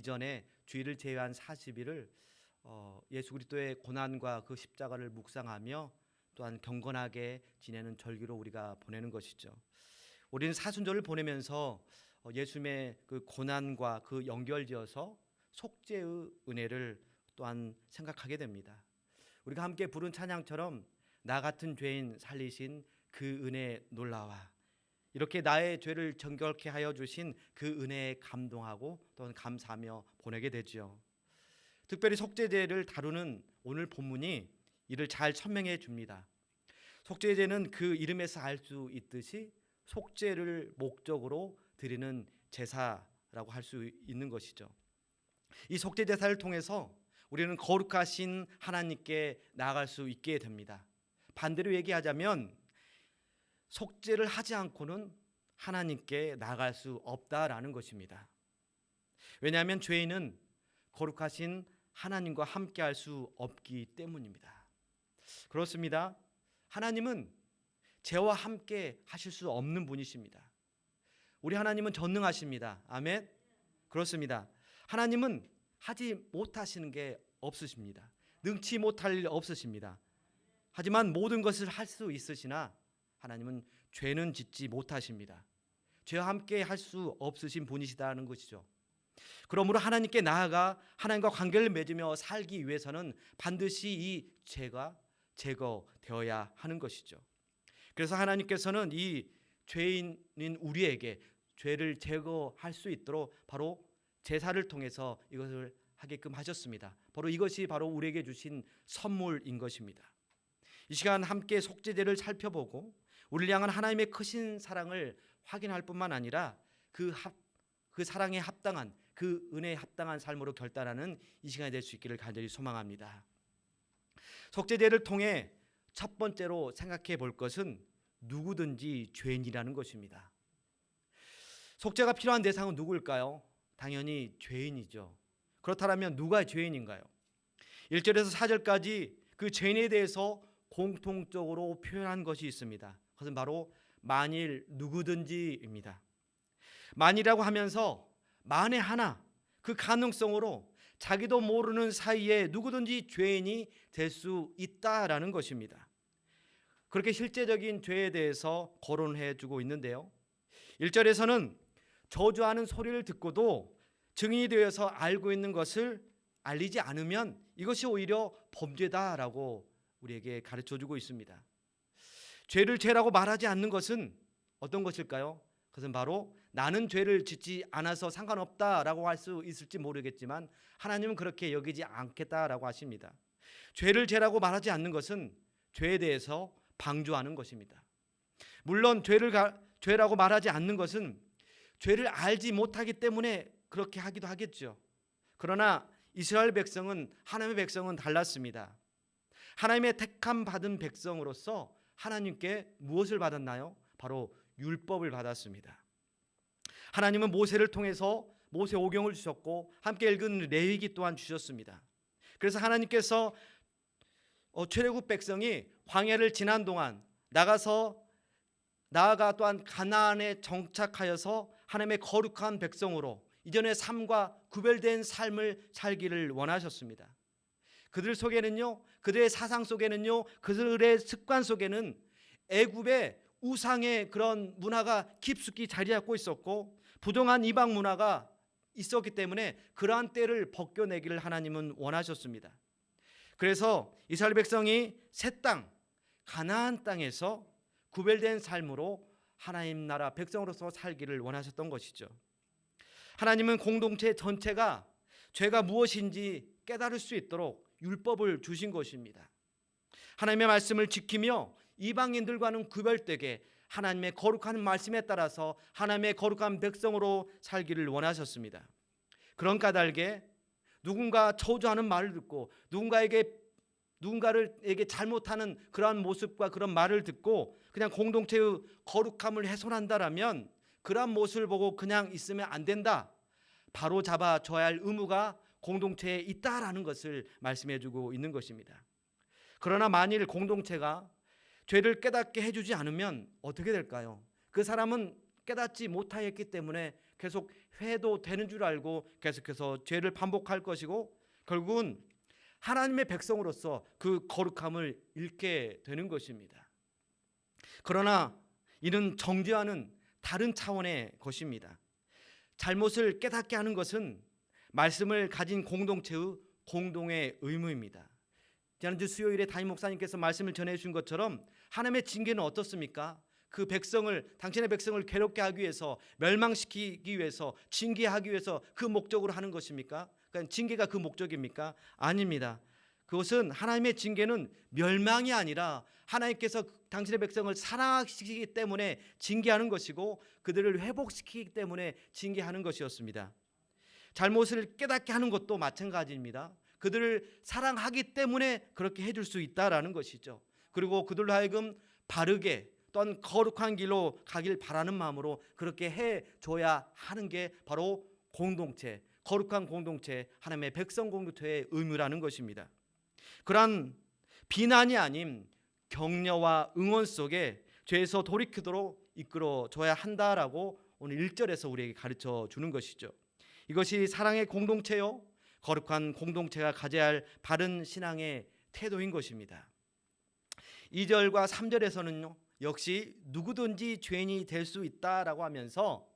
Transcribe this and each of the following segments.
이전에 주일을 제외한 40일을 예수 그리스도의 고난과 그 십자가를 묵상하며 또한 경건하게 지내는 절기로 우리가 보내는 것이죠. 우리는 사순절을 보내면서 예수님의 그 고난과 그 연결지어서 속죄의 은혜를 또한 생각하게 됩니다. 우리가 함께 부른 찬양처럼 나 같은 죄인 살리신 그 은혜 놀라와, 이렇게 나의 죄를 정결케 하여 주신 그 은혜에 감동하고 또한 감사하며 보내게 되지요. 특별히 속죄제를 다루는 오늘 본문이 이를 잘 설명해 줍니다. 속죄제는 그 이름에서 알 수 있듯이 속죄를 목적으로 드리는 제사라고 할 수 있는 것이죠. 이 속죄 제사를 통해서 우리는 거룩하신 하나님께 나아갈 수 있게 됩니다. 반대로 얘기하자면 속죄를 하지 않고는 하나님께 나아갈 수 없다라는 것입니다. 왜냐하면 죄인은 거룩하신 하나님과 함께할 수 없기 때문입니다. 그렇습니다. 하나님은 죄와 함께 하실 수 없는 분이십니다. 우리 하나님은 전능하십니다. 아멘. 그렇습니다. 하나님은 하지 못하시는 게 없으십니다. 능치 못할 일 없으십니다. 하지만 모든 것을 할 수 있으시나 하나님은 죄는 짓지 못하십니다. 죄와 함께 할 수 없으신 분이시다는 것이죠. 그러므로 하나님께 나아가 하나님과 관계를 맺으며 살기 위해서는 반드시 이 죄가 제거되어야 하는 것이죠. 그래서 하나님께서는 이 죄인인 우리에게 죄를 제거할 수 있도록 바로 제사를 통해서 이것을 하게끔 하셨습니다. 바로 이것이 바로 우리에게 주신 선물인 것입니다. 이 시간 함께 속죄제를 살펴보고 우리를 향한 하나님의 크신 사랑을 확인할 뿐만 아니라 그 사랑에 합당한, 그 은혜에 합당한 삶으로 결단하는 이 시간이 될 수 있기를 간절히 소망합니다. 속죄제를 통해 첫 번째로 생각해 볼 것은 누구든지 죄인이라는 것입니다. 속죄가 필요한 대상은 누구일까요? 당연히 죄인이죠. 그렇다면 누가 죄인인가요? 1절에서 4절까지 그 죄인에 대해서 공통적으로 표현한 것이 있습니다. 그것은 바로 만일 누구든지입니다. 만이라고 하면서 만에 하나, 그 가능성으로 자기도 모르는 사이에 누구든지 죄인이 될 수 있다라는 것입니다. 그렇게 실제적인 죄에 대해서 거론해 주고 있는데요. 1절에서는 저주하는 소리를 듣고도 증인이 되어서 알고 있는 것을 알리지 않으면 이것이 오히려 범죄다라고 우리에게 가르쳐 주고 있습니다. 죄를 죄라고 말하지 않는 것은 어떤 것일까요? 그것은 바로 나는 죄를 짓지 않아서 상관없다라고 할 수 있을지 모르겠지만 하나님은 그렇게 여기지 않겠다라고 하십니다. 죄를 죄라고 말하지 않는 것은 죄에 대해서 방조하는 것입니다. 물론 죄라고 말하지 않는 것은 죄를 알지 못하기 때문에 그렇게 하기도 하겠죠. 그러나 이스라엘 백성은, 하나님의 백성은 달랐습니다. 하나님의 택함 받은 백성으로서 하나님께 무엇을 받았나요? 바로 율법을 받았습니다. 하나님은 모세를 통해서 모세 오경을 주셨고 함께 읽은 레위기 또한 주셨습니다. 그래서 하나님께서 출애굽 백성이 광야를 지난 동안 나아가 또한 가나안에 정착하여서 하나님의 거룩한 백성으로 이전의 삶과 구별된 삶을 살기를 원하셨습니다. 그들 속에는요, 그들의 사상 속에는요, 그들의 습관 속에는 애굽의 우상의 그런 문화가 깊숙이 자리 잡고 있었고 부정한 이방 문화가 있었기 때문에 그러한 때를 벗겨내기를 하나님은 원하셨습니다. 그래서 이스라엘 백성이 새 땅, 가나안 땅에서 구별된 삶으로 하나님 나라 백성으로서 살기를 원하셨던 것이죠. 하나님은 공동체 전체가 죄가 무엇인지 깨달을 수 있도록 율법을 주신 것입니다. 하나님의 말씀을 지키며 이방인들과는 구별되게 하나님의 거룩한 말씀에 따라서 하나님의 거룩한 백성으로 살기를 원하셨습니다. 그런 까닭에 누군가 저주하는 말을 듣고 누군가에게 잘못하는 그러한 모습과 그런 말을 듣고 그냥 공동체의 거룩함을 훼손한다라면 그러한 모습을 보고 그냥 있으면 안 된다, 바로 잡아줘야 할 의무가 공동체에 있다라는 것을 말씀해주고 있는 것입니다. 그러나 만일 공동체가 죄를 깨닫게 해주지 않으면 어떻게 될까요? 그 사람은 깨닫지 못하였기 때문에 계속 해도 되는 줄 알고 계속해서 죄를 반복할 것이고 결국은 하나님의 백성으로서 그 거룩함을 잃게 되는 것입니다. 그러나 이는 정죄와는 다른 차원의 것입니다. 잘못을 깨닫게 하는 것은 말씀을 가진 공동체의 공동의 의무입니다. 지난주 수요일에 담임 목사님께서 말씀을 전해주신 것처럼 하나님의 징계는 어떻습니까? 그 백성을, 당신의 백성을 괴롭게 하기 위해서, 멸망시키기 위해서, 징계하기 위해서 그 목적으로 하는 것입니까? 그러니까 징계가 그 목적입니까? 아닙니다. 그것은 하나님의 징계는 멸망이 아니라 하나님께서 당신의 백성을 사랑하시기 때문에 징계하는 것이고 그들을 회복시키기 때문에 징계하는 것이었습니다. 잘못을 깨닫게 하는 것도 마찬가지입니다. 그들을 사랑하기 때문에 그렇게 해줄 수 있다라는 것이죠. 그리고 그들로 하여금 바르게 또한 거룩한 길로 가길 바라는 마음으로 그렇게 해줘야 하는 게 바로 공동체, 거룩한 공동체, 하나님의 백성 공동체의 의무라는 것입니다. 그러한 비난이 아닌 격려와 응원 속에 죄에서 돌이키도록 이끌어줘야 한다라고 오늘 1절에서 우리에게 가르쳐 주는 것이죠. 이것이 사랑의 공동체요, 거룩한 공동체가 가져야 할 바른 신앙의 태도인 것입니다. 2절과 3절에서는요, 역시 누구든지 죄인이 될 수 있다라고 하면서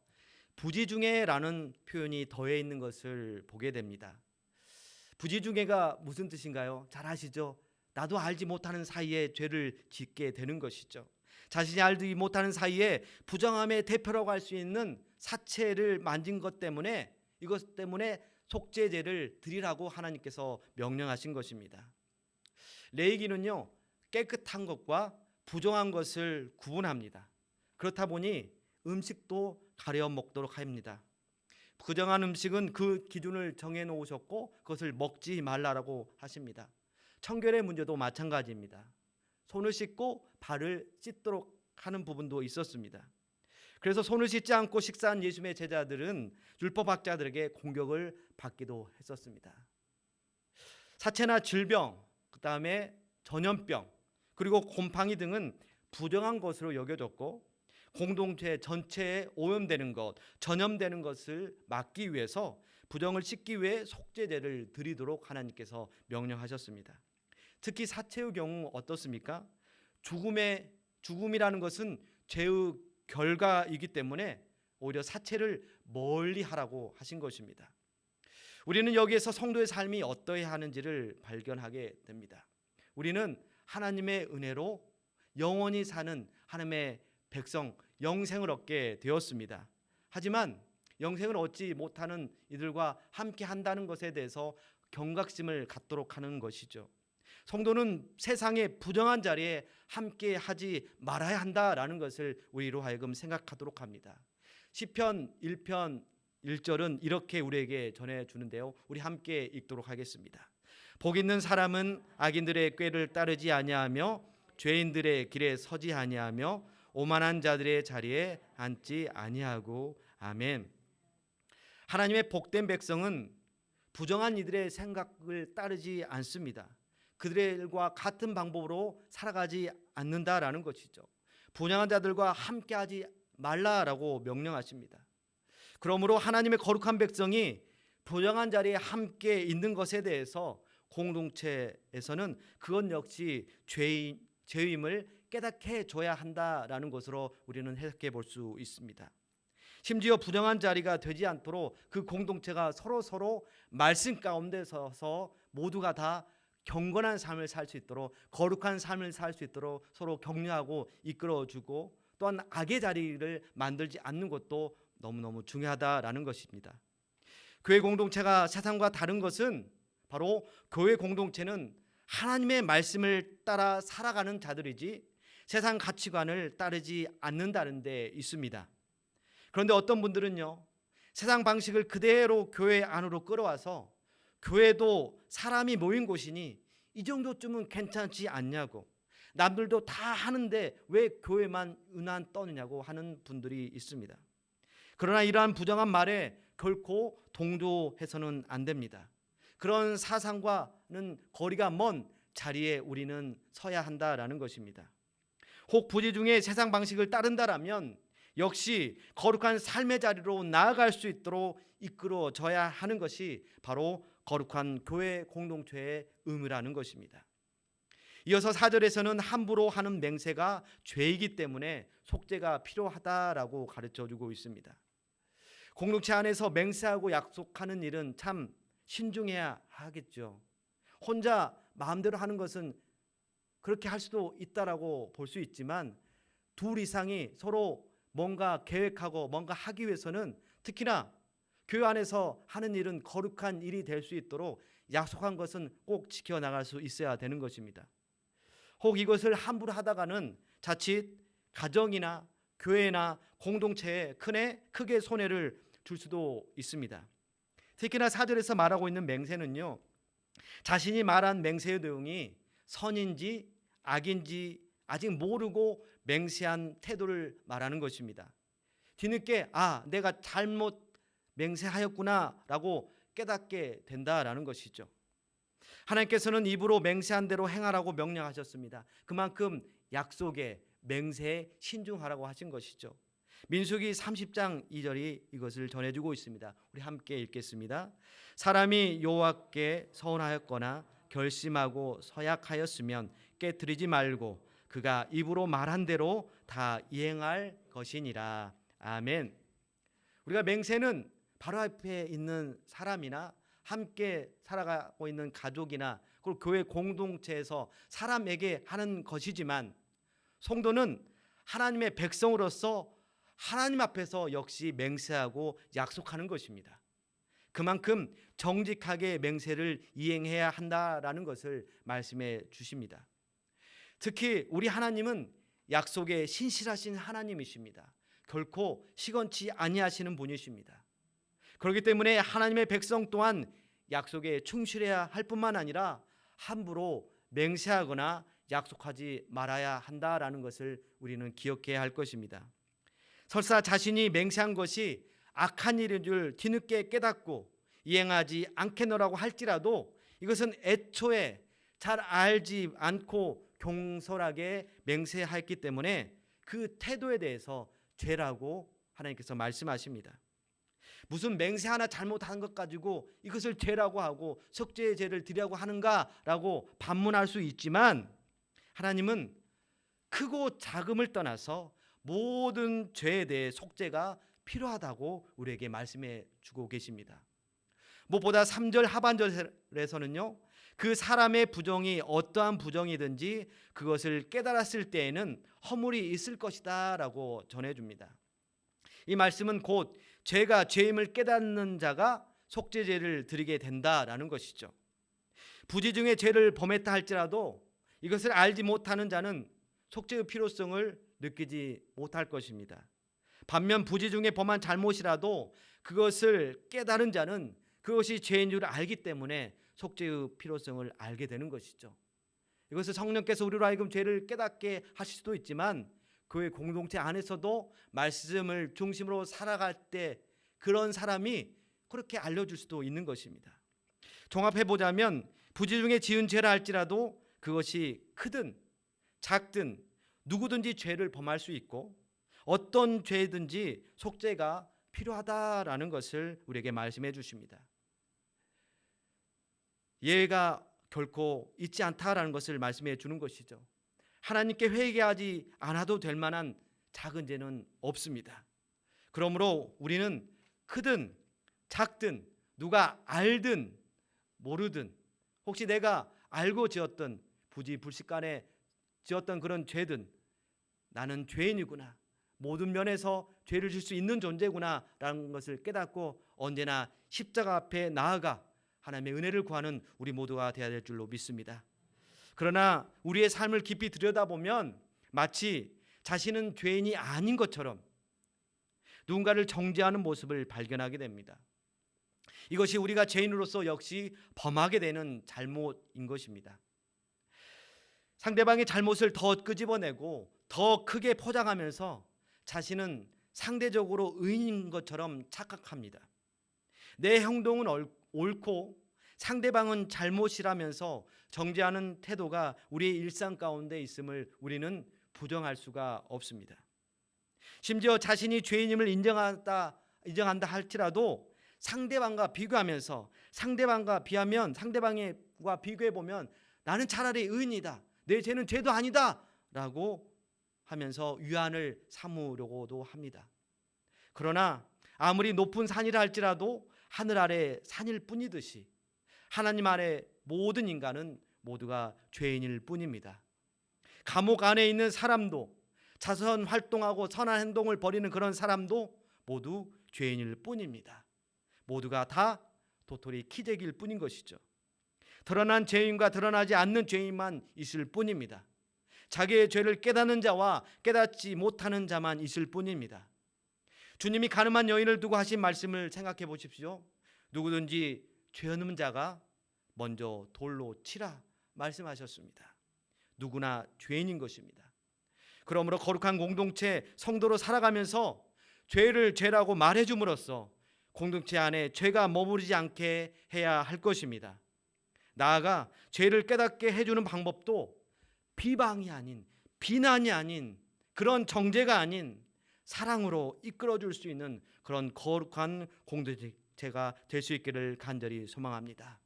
부지중에라는 표현이 더해 있는 것을 보게 됩니다. 부지중에가 무슨 뜻인가요? 잘 아시죠? 나도 알지 못하는 사이에 죄를 짓게 되는 것이죠. 자신이 알지 못하는 사이에 부정함의 대표라고 할 수 있는 사체를 만진 것 때문에, 이것 때문에 속죄제를 드리라고 하나님께서 명령하신 것입니다. 레위기는요, 깨끗한 것과 부정한 것을 구분합니다. 그렇다 보니 음식도 가려 먹도록 합니다. 부정한 음식은 그 기준을 정해 놓으셨고 그것을 먹지 말라라고 하십니다. 청결의 문제도 마찬가지입니다. 손을 씻고 발을 씻도록 하는 부분도 있었습니다. 그래서 손을 씻지 않고 식사한 예수님의 제자들은 율법학자들에게 공격을 받기도 했었습니다. 사체나 질병, 그 다음에 전염병, 그리고 곰팡이 등은 부정한 것으로 여겨졌고 공동체 전체에 오염되는 것, 전염되는 것을 막기 위해서 부정을 씻기 위해 속죄제를 드리도록 하나님께서 명령하셨습니다. 특히 사체의 경우 어떻습니까? 죽음이라는 것은 죄의 결과이기 때문에 오히려 사체를 멀리 하라고 하신 것입니다. 우리는 여기에서 성도의 삶이 어떠해야 하는지를 발견하게 됩니다. 우리는 하나님의 은혜로 영원히 사는 하나님의 백성, 영생을 얻게 되었습니다. 하지만 영생을 얻지 못하는 이들과 함께 한다는 것에 대해서 경각심을 갖도록 하는 것이죠. 성도는 세상의 부정한 자리에 함께 하지 말아야 한다라는 것을 우리로 하여금 생각하도록 합니다. 시편 1편 1절은 이렇게 우리에게 전해주는데요, 우리 함께 읽도록 하겠습니다. 복 있는 사람은 악인들의 꾀를 따르지 아니하며 죄인들의 길에 서지 아니하며 오만한 자들의 자리에 앉지 아니하고. 아멘. 하나님의 복된 백성은 부정한 이들의 생각을 따르지 않습니다. 그들과 같은 방법으로 살아가지 않는다라는 것이죠. 분양한 자들과 함께하지 말라라고 명령하십니다. 그러므로 하나님의 거룩한 백성이 부정한 자리에 함께 있는 것에 대해서 공동체에서는 그것 역시 죄임을 깨닫게 해줘야 한다라는 것으로 우리는 해석해 볼 수 있습니다. 심지어 부정한 자리가 되지 않도록 그 공동체가 서로 말씀 가운데 서서 모두가 다 경건한 삶을 살 수 있도록, 거룩한 삶을 살 수 있도록 서로 격려하고 이끌어주고, 또한 악의 자리를 만들지 않는 것도 너무너무 중요하다라는 것입니다. 교회 공동체가 세상과 다른 것은 바로 교회 공동체는 하나님의 말씀을 따라 살아가는 자들이지 세상 가치관을 따르지 않는다는 데 있습니다. 그런데 어떤 분들은요, 세상 방식을 그대로 교회 안으로 끌어와서 교회도 사람이 모인 곳이니 이 정도쯤은 괜찮지 않냐고, 남들도 다 하는데 왜 교회만 은한 떠느냐고 하는 분들이 있습니다. 그러나 이러한 부정한 말에 결코 동조해서는 안 됩니다. 그런 사상과는 거리가 먼 자리에 우리는 서야 한다라는 것입니다. 혹 부지 중에 세상 방식을 따른다라면 역시 거룩한 삶의 자리로 나아갈 수 있도록 이끌어져야 하는 것이 바로 거룩한 교회 공동체의 의무라는 것입니다. 이어서 4절에서는 함부로 하는 맹세가 죄이기 때문에 속죄가 필요하다라고 가르쳐주고 있습니다. 공동체 안에서 맹세하고 약속하는 일은 참 신중해야 하겠죠. 혼자 마음대로 하는 것은 그렇게 할 수도 있다라고 볼 수 있지만 둘 이상이 서로 뭔가 계획하고 뭔가 하기 위해서는 특히나 교회 안에서 하는 일은 거룩한 일이 될 수 있도록 약속한 것은 꼭 지켜나갈 수 있어야 되는 것입니다. 혹 이것을 함부로 하다가는 자칫 가정이나 교회나 공동체에 크게 손해를 줄 수도 있습니다. 특히나 4절에서 말하고 있는 맹세는요, 자신이 말한 맹세의 내용이 선인지 악인지 아직 모르고 맹세한 태도를 말하는 것입니다. 뒤늦게 내가 잘못 맹세하였구나라고 깨닫게 된다라는 것이죠. 하나님께서는 입으로 맹세한 대로 행하라고 명령하셨습니다. 그만큼 약속에 맹세에 신중하라고 하신 것이죠. 민수기 30장 2절이 이것을 전해주고 있습니다. 우리 함께 읽겠습니다. 사람이 여호와께 서운하였거나 결심하고 서약하였으면 깨뜨리지 말고 그가 입으로 말한 대로 다 이행할 것이니라. 아멘. 우리가 맹세는 바로 앞에 있는 사람이나 함께 살아가고 있는 가족이나 그리고 교회 공동체에서 사람에게 하는 것이지만 성도는 하나님의 백성으로서 하나님 앞에서 역시 맹세하고 약속하는 것입니다. 그만큼 정직하게 맹세를 이행해야 한다라는 것을 말씀해 주십니다. 특히 우리 하나님은 약속에 신실하신 하나님이십니다. 결코 시건치 아니하시는 분이십니다. 그렇기 때문에 하나님의 백성 또한 약속에 충실해야 할 뿐만 아니라 함부로 맹세하거나 약속하지 말아야 한다라는 것을 우리는 기억해야 할 것입니다. 설사 자신이 맹세한 것이 악한 일인 줄 뒤늦게 깨닫고 이행하지 않겠노라고 할지라도 이것은 애초에 잘 알지 않고 경솔하게 맹세했기 때문에 그 태도에 대해서 죄라고 하나님께서 말씀하십니다. 무슨 맹세 하나 잘못한 것 가지고 이것을 죄라고 하고 속죄의 죄를 드리라고 하는가라고 반문할 수 있지만 하나님은 크고 작음을 떠나서 모든 죄에 대해 속죄가 필요하다고 우리에게 말씀해 주고 계십니다. 무엇보다 3절 하반절에서는요, 그 사람의 부정이 어떠한 부정이든지 그것을 깨달았을 때에는 허물이 있을 것이다 라고 전해줍니다. 이 말씀은 곧 죄가 죄임을 깨닫는 자가 속죄제를 드리게 된다라는 것이죠. 부지 중에 죄를 범했다 할지라도 이것을 알지 못하는 자는 속죄의 필요성을 느끼지 못할 것입니다. 반면 부지 중에 범한 잘못이라도 그것을 깨달은 자는 그것이 죄인 줄 알기 때문에 속죄의 필요성을 알게 되는 것이죠. 이것을 성령께서 우리로 하여금 죄를 깨닫게 하실 수도 있지만 교회 공동체 안에서도 말씀을 중심으로 살아갈 때 그런 사람이 그렇게 알려줄 수도 있는 것입니다. 종합해보자면 부지 중에 지은 죄라 할지라도 그것이 크든 작든 누구든지 죄를 범할 수 있고 어떤 죄든지 속죄가 필요하다라는 것을 우리에게 말씀해 주십니다. 예외가 결코 있지 않다라는 것을 말씀해 주는 것이죠. 하나님께 회개하지 않아도 될 만한 작은 죄는 없습니다. 그러므로 우리는 크든 작든 누가 알든 모르든 혹시 내가 알고 지었던 부지불식간에 지었던 그런 죄든 나는 죄인이구나, 모든 면에서 죄를 질 수 있는 존재구나 라는 것을 깨닫고 언제나 십자가 앞에 나아가 하나님의 은혜를 구하는 우리 모두가 되어야 될 줄로 믿습니다. 그러나 우리의 삶을 깊이 들여다보면 마치 자신은 죄인이 아닌 것처럼 누군가를 정죄하는 모습을 발견하게 됩니다. 이것이 우리가 죄인으로서 역시 범하게 되는 잘못인 것입니다. 상대방의 잘못을 더 끄집어내고 더 크게 포장하면서 자신은 상대적으로 의인인 것처럼 착각합니다. 내 행동은 옳고 상대방은 잘못이라면서 정죄하는 태도가 우리의 일상 가운데 있음을 우리는 부정할 수가 없습니다. 심지어 자신이 죄인임을 인정한다 할지라도 상대방과 비교하면서 상대방과 비교해 보면 나는 차라리 의인이다, 내 죄는 죄도 아니다라고 하면서 위안을 삼으려고도 합니다. 그러나 아무리 높은 산이라 할지라도 하늘 아래 산일 뿐이듯이 하나님 아래 모든 인간은 모두가 죄인일 뿐입니다. 감옥 안에 있는 사람도, 자선 활동하고 선한 행동을 벌이는 그런 사람도 모두 죄인일 뿐입니다. 모두가 다 도토리 키재기일 뿐인 것이죠. 드러난 죄인과 드러나지 않는 죄인만 있을 뿐입니다. 자기의 죄를 깨닫는 자와 깨닫지 못하는 자만 있을 뿐입니다. 주님이 가늠한 여인을 두고 하신 말씀을 생각해 보십시오. 누구든지 죄 없는 자가 먼저 돌로 치라 말씀하셨습니다. 누구나 죄인인 것입니다. 그러므로 거룩한 공동체 성도로 살아가면서 죄를 죄라고 말해줌으로써 공동체 안에 죄가 머무르지 않게 해야 할 것입니다. 나아가 죄를 깨닫게 해주는 방법도 비방이 아닌, 비난이 아닌, 그런 정죄가 아닌 사랑으로 이끌어줄 수 있는 그런 거룩한 공동체가 될 수 있기를 간절히 소망합니다.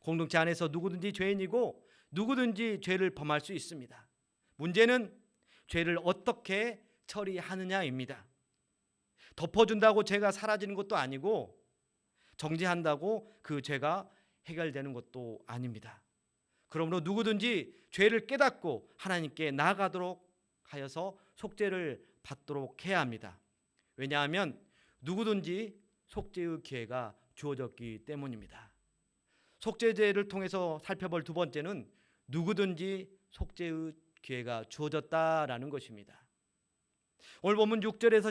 공동체 안에서 누구든지 죄인이고 누구든지 죄를 범할 수 있습니다. 문제는 죄를 어떻게 처리하느냐입니다. 덮어준다고 죄가 사라지는 것도 아니고 정죄한다고 그 죄가 해결되는 것도 아닙니다. 그러므로 누구든지 죄를 깨닫고 하나님께 나아가도록 하여서 속죄를 받도록 해야 합니다. 왜냐하면 누구든지 속죄의 기회가 주어졌기 때문입니다. 속죄제를 통해서 살펴볼 두 번째는 누구든지 속죄의 기회가 주어졌다라는 것입니다. 오늘 본문 6절에서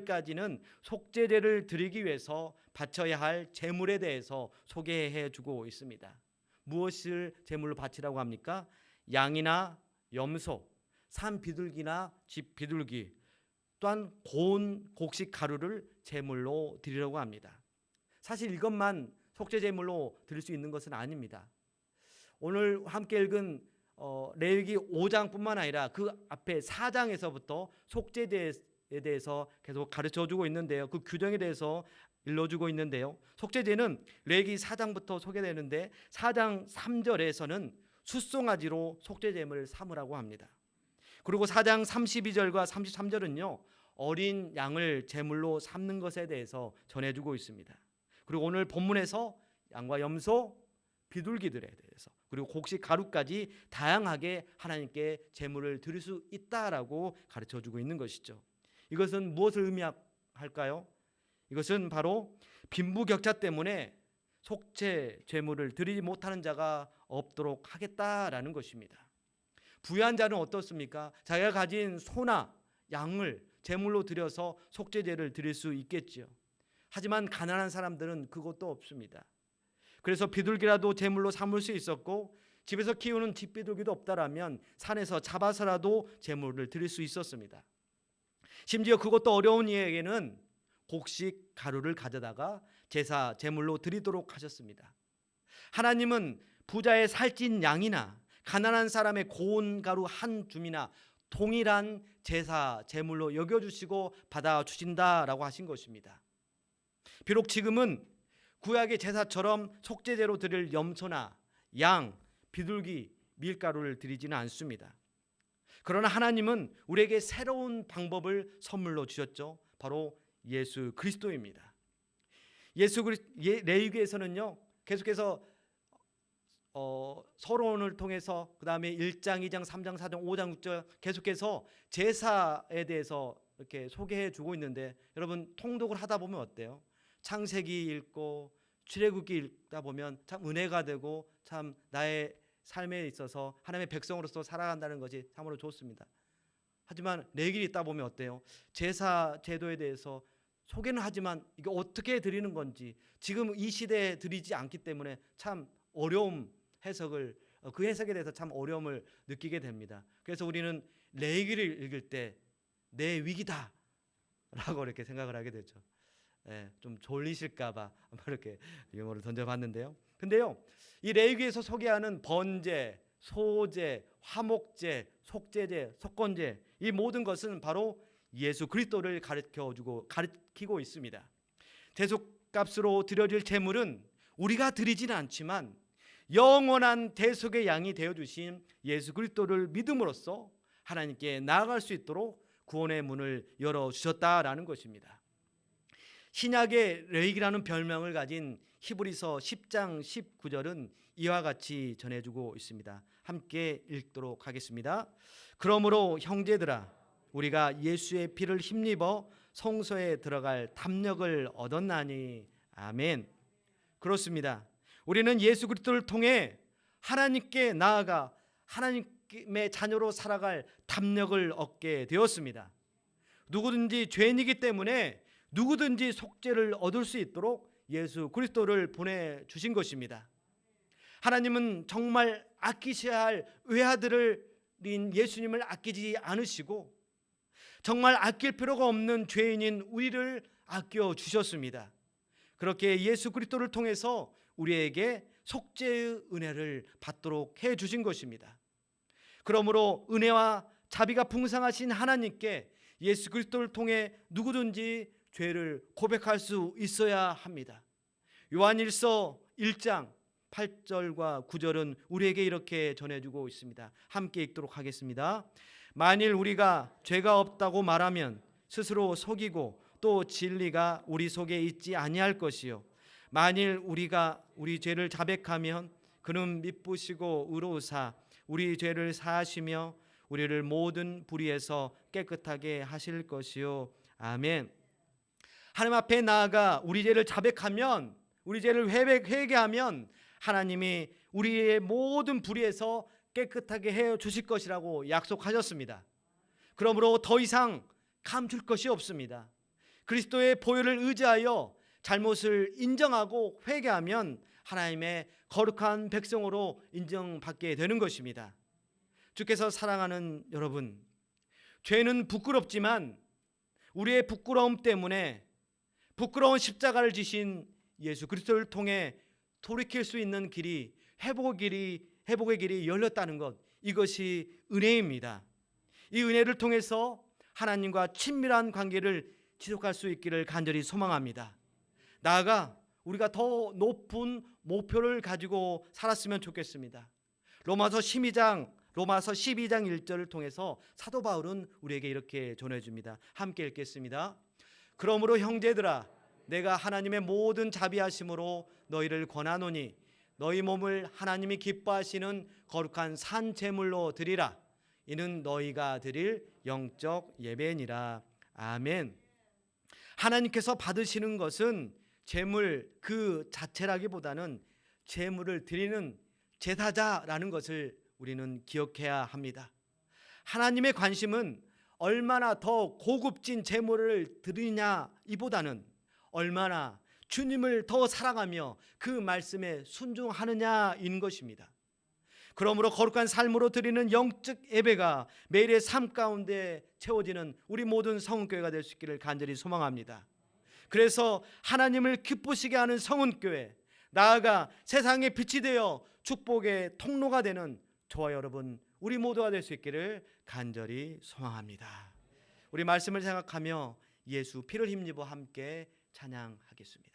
12절까지는 속죄제를 드리기 위해서 바쳐야 할 제물에 대해서 소개해 주고 있습니다. 무엇을 제물로 바치라고 합니까? 양이나 염소, 산 비둘기나 집 비둘기, 또한 고운 곡식 가루를 제물로 드리려고 합니다. 사실 이것만 속죄 제물로 드릴 수 있는 것은 아닙니다. 오늘 함께 읽은 레위기 5장뿐만 아니라 그 앞에 4장에서부터 속죄제에 대해서 계속 가르쳐주고 있는데요. 그 규정에 대해서 일러주고 있는데요. 속죄제는 레위기 4장부터 소개되는데 4장 3절에서는 숫송아지로 속죄제물을 삼으라고 합니다. 그리고 4장 32절과 33절은요, 어린 양을 제물로 삼는 것에 대해서 전해주고 있습니다. 그리고 오늘 본문에서 양과 염소, 비둘기들에 대해서 그리고 곡식 가루까지 다양하게 하나님께 제물을 드릴 수 있다라고 가르쳐주고 있는 것이죠. 이것은 무엇을 의미할까요? 이것은 바로 빈부격차 때문에 속죄 제물을 드리지 못하는 자가 없도록 하겠다라는 것입니다. 부유한 자는 어떻습니까? 자기가 가진 소나 양을 제물로 드려서 속죄제를 드릴 수 있겠지요. 하지만 가난한 사람들은 그것도 없습니다. 그래서 비둘기라도 제물로 삼을 수 있었고, 집에서 키우는 집비둘기도 없다라면 산에서 잡아서라도 제물을 드릴 수 있었습니다. 심지어 그것도 어려운 이에게는 곡식 가루를 가져다가 제사 제물로 드리도록 하셨습니다. 하나님은 부자의 살찐 양이나 가난한 사람의 고운 가루 한 줌이나 동일한 제사 제물로 여겨주시고 받아주신다라고 하신 것입니다. 비록 지금은 구약의 제사처럼 속죄제로 드릴 염소나 양, 비둘기, 밀가루를 드리지는 않습니다. 그러나 하나님은 우리에게 새로운 방법을 선물로 주셨죠. 바로 예수 그리스도입니다. 레위기에서는요, 계속해서 서론을 통해서 그 다음에 1장, 2장, 3장, 4장, 5장, 6장 계속해서 제사에 대해서 이렇게 소개해 주고 있는데, 여러분 통독을 하다 보면 어때요? 창세기 읽고 출애굽기 읽다 보면 참 은혜가 되고 참 나의 삶에 있어서 하나님의 백성으로서 살아간다는 것이 참으로 좋습니다. 하지만 레위기 읽다 보면 어때요? 제사 제도에 대해서 소개는 하지만 이게 어떻게 드리는 건지 지금 이 시대에 드리지 않기 때문에 참 어려움 해석을 그 해석에 대해서 참 어려움을 느끼게 됩니다. 그래서 우리는 레위기를 읽을 때 내 위기다 라고 이렇게 생각을 하게 되죠. 좀 졸리실까봐 이렇게 유머를 던져봤는데요. 근데요, 이 레위기에서 소개하는 번제, 소제, 화목제, 속죄제, 속건제, 이 모든 것은 바로 예수 그리스도를 가르치고 있습니다. 대속값으로 드려질 제물은 우리가 드리지는 않지만 영원한 대속의 양이 되어 주신 예수 그리스도를 믿음으로써 하나님께 나아갈 수 있도록 구원의 문을 열어 주셨다라는 것입니다. 신약의 레위기라는 별명을 가진 히브리서 10장 19절은 이와 같이 전해주고 있습니다. 함께 읽도록 하겠습니다. 그러므로 형제들아, 우리가 예수의 피를 힘입어 성소에 들어갈 담력을 얻었나니. 아멘. 그렇습니다. 우리는 예수 그리스도를 통해 하나님께 나아가 하나님의 자녀로 살아갈 담력을 얻게 되었습니다. 누구든지 죄인이기 때문에 누구든지 속죄를 얻을 수 있도록 예수 그리스도를 보내주신 것입니다. 하나님은 정말 아끼셔야 할 외아들인 예수님을 아끼지 않으시고 정말 아낄 필요가 없는 죄인인 우리를 아껴 주셨습니다. 그렇게 예수 그리스도를 통해서 우리에게 속죄의 은혜를 받도록 해 주신 것입니다. 그러므로 은혜와 자비가 풍성하신 하나님께 예수 그리스도를 통해 누구든지 죄를 고백할 수 있어야 합니다. 요한일서 1장 8절과 9절은 우리에게 이렇게 전해주고 있습니다. 함께 읽도록 하겠습니다. 만일 우리가 죄가 없다고 말하면 스스로 속이고 또 진리가 우리 속에 있지 아니할 것이요, 만일 우리가 우리 죄를 자백하면 그는 미쁘시고 의로우사 우리 죄를 사하시며 우리를 모든 불의에서 깨끗하게 하실 것이요. 아멘. 하나님 앞에 나아가 우리 죄를 자백하면, 우리 죄를 회개하면 하나님이 우리의 모든 불의에서 깨끗하게 해 주실 것이라고 약속하셨습니다. 그러므로 더 이상 감출 것이 없습니다. 그리스도의 보혈을 의지하여 잘못을 인정하고 회개하면 하나님의 거룩한 백성으로 인정받게 되는 것입니다. 주께서 사랑하는 여러분, 죄는 부끄럽지만 우리의 부끄러움 때문에 부끄러운 십자가를 지신 예수 그리스도를 통해 돌이킬 수 있는 길이, 회복의 길이 열렸다는 것, 이것이 은혜입니다. 이 은혜를 통해서 하나님과 친밀한 관계를 지속할 수 있기를 간절히 소망합니다. 나아가 우리가 더 높은 목표를 가지고 살았으면 좋겠습니다. 로마서 12장 1절을 통해서 사도 바울은 우리에게 이렇게 전해줍니다. 함께 읽겠습니다. 그러므로 형제들아, 내가 하나님의 모든 자비하심으로 너희를 권하노니 너희 몸을 하나님이 기뻐하시는 거룩한 산 제물로 드리라. 이는 너희가 드릴 영적 예배니라. 아멘. 하나님께서 받으시는 것은 제물 그 자체라기보다는 제물을 드리는 제사자라는 것을 우리는 기억해야 합니다. 하나님의 관심은 얼마나 더 고급진 제물을 드리냐 이보다는 얼마나 주님을 더 사랑하며 그 말씀에 순종하느냐인 것입니다. 그러므로 거룩한 삶으로 드리는 영적 예배가 매일의 삶 가운데 채워지는 우리 모든 성은교회가 될 수 있기를 간절히 소망합니다. 그래서 하나님을 기쁘시게 하는 성은교회, 나아가 세상의 빛이 되어 축복의 통로가 되는 저와 여러분 우리 모두가 될 수 있기를 간절히 소망합니다. 우리 말씀을 생각하며 예수 피를 힘입어 함께 찬양하겠습니다.